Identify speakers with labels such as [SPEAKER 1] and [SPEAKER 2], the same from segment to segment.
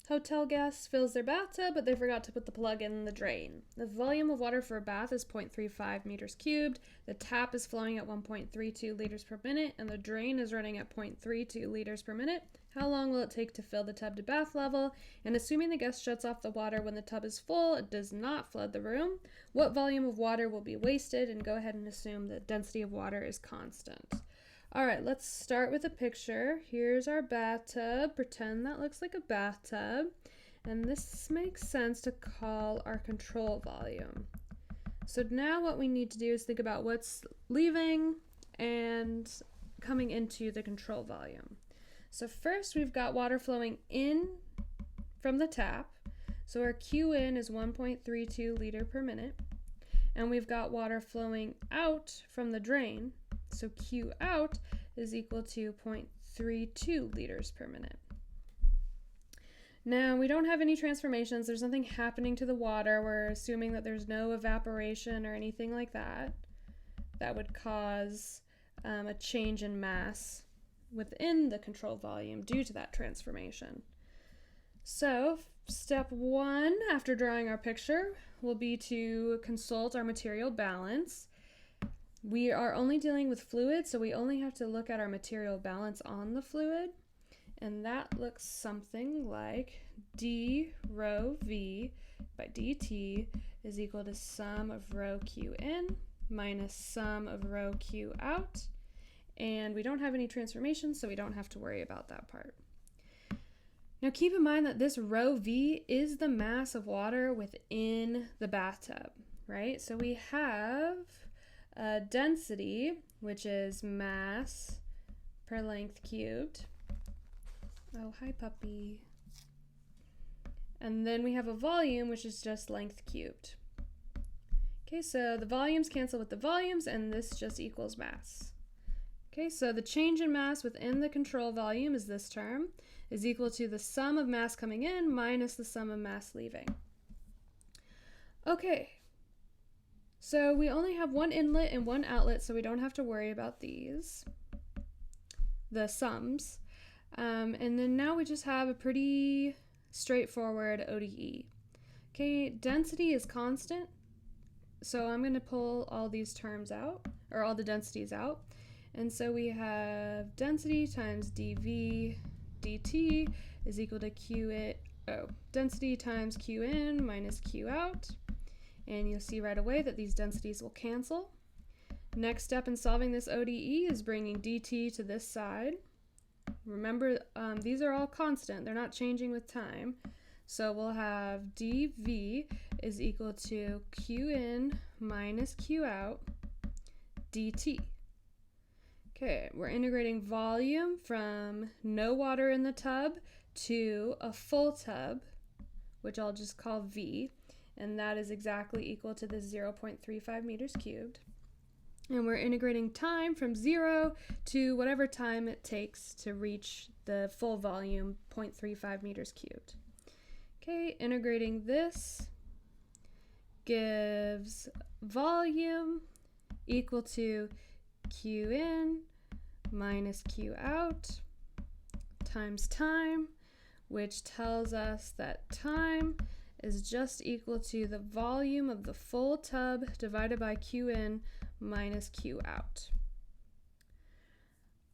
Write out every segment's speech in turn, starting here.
[SPEAKER 1] Hotel guest fills their bathtub, but they forgot to put the plug in the drain. The volume of water for a bath is 0.35 meters cubed. The tap is flowing at 1.32 liters per minute, and the drain is running at 0.32 liters per minute. How long will it take to fill the tub to bath level? And assuming the guest shuts off the water when the tub is full, it does not flood the room. What volume of water will be wasted? And go ahead and assume the density of water is constant. All right, let's start with a picture. Here's our bathtub. Pretend that looks like a bathtub. And this makes sense to call our control volume. So now what we need to do is think about what's leaving and coming into the control volume. So first we've got water flowing in from the tap. So our Q in is 1.32 liter per minute. And we've got water flowing out from the drain. So Q out is equal to 0.32 liters per minute. Now, we don't have any transformations. There's nothing happening to the water. We're assuming that there's no evaporation or anything like that that would cause a change in mass within the control volume due to that transformation. So, step one after drawing our picture will be to consult our material balance. We are only dealing with fluid, so we only have to look at our material balance on the fluid. And that looks something like d rho v by dt is equal to sum of rho q in minus sum of rho q out. And we don't have any transformations, so we don't have to worry about that part. Now keep in mind that this rho v is the mass of water within the bathtub, right? So we have density, which is mass per length cubed. Oh, hi puppy. And then we have a volume, which is just length cubed. Okay, so the volumes cancel with the volumes, and this just equals mass. Okay, so the change in mass within the control volume is this term, is equal to the sum of mass coming in minus the sum of mass leaving. Okay. So we only have one inlet and one outlet, so we don't have to worry about these, the sums. And then now we just have a pretty straightforward ODE. Okay, density is constant, so I'm going to pull all these terms out, or all the densities out. And so we have density times dV dt is equal to density times Q in minus Q out. And you'll see right away that these densities will cancel. Next step in solving this ODE is bringing dt to this side. Remember, these are all constant. They're not changing with time. So we'll have dv is equal to Q in minus Q out dt. Okay, we're integrating volume from no water in the tub to a full tub, which I'll just call V. And that is exactly equal to the 0.35 meters cubed. And we're integrating time from 0 to whatever time it takes to reach the full volume, 0.35 meters cubed. Okay, integrating this gives volume equal to Q in minus Q out times time, which tells us that time is just equal to the volume of the full tub divided by Q in minus Q out.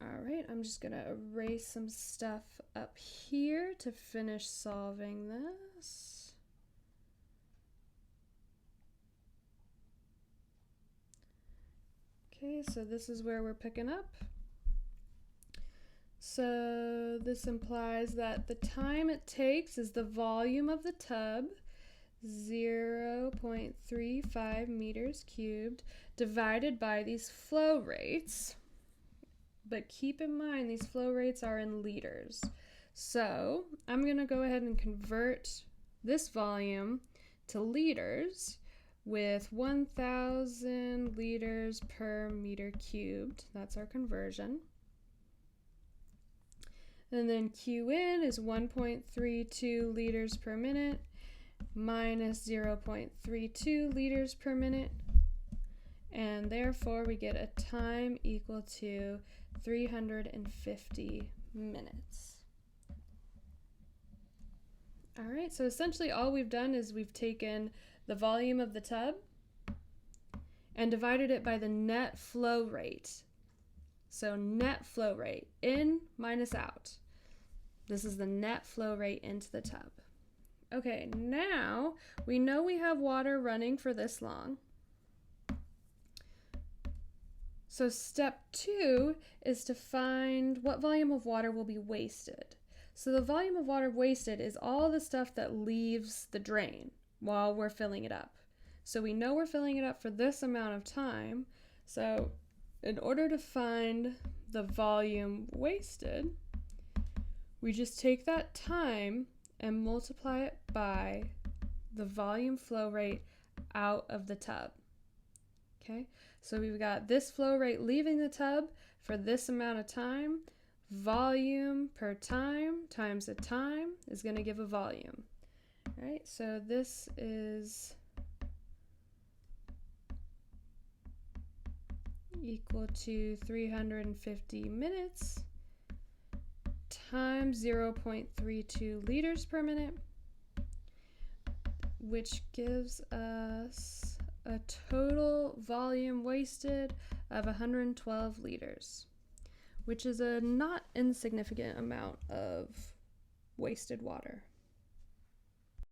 [SPEAKER 1] All right, I'm just gonna erase some stuff up here to finish solving this. Okay, so this is where we're picking up. So this implies that the time it takes is the volume of the tub, 0.35 meters cubed, divided by these flow rates. But keep in mind, these flow rates are in liters. So I'm going to go ahead and convert this volume to liters with 1,000 liters per meter cubed. That's our conversion. And then Q in is 1.32 liters per minute minus 0.32 liters per minute. And therefore we get a time equal to 350 minutes. All right, so essentially all we've done is we've taken the volume of the tub and divided it by the net flow rate. So net flow rate, in minus out. This is the net flow rate into the tub. Okay, now we know we have water running for this long. So step 2 is to find what volume of water will be wasted. So the volume of water wasted is all the stuff that leaves the drain while we're filling it up. So we know we're filling it up for this amount of time. So in order to find the volume wasted, we just take that time and multiply it by the volume flow rate out of the tub. Okay, so we've got this flow rate leaving the tub for this amount of time. Volume per time times the time is going to give a volume. All right, so this is equal to 350 minutes times 0.32 liters per minute, which gives us a total volume wasted of 112 liters, which is a not insignificant amount of wasted water.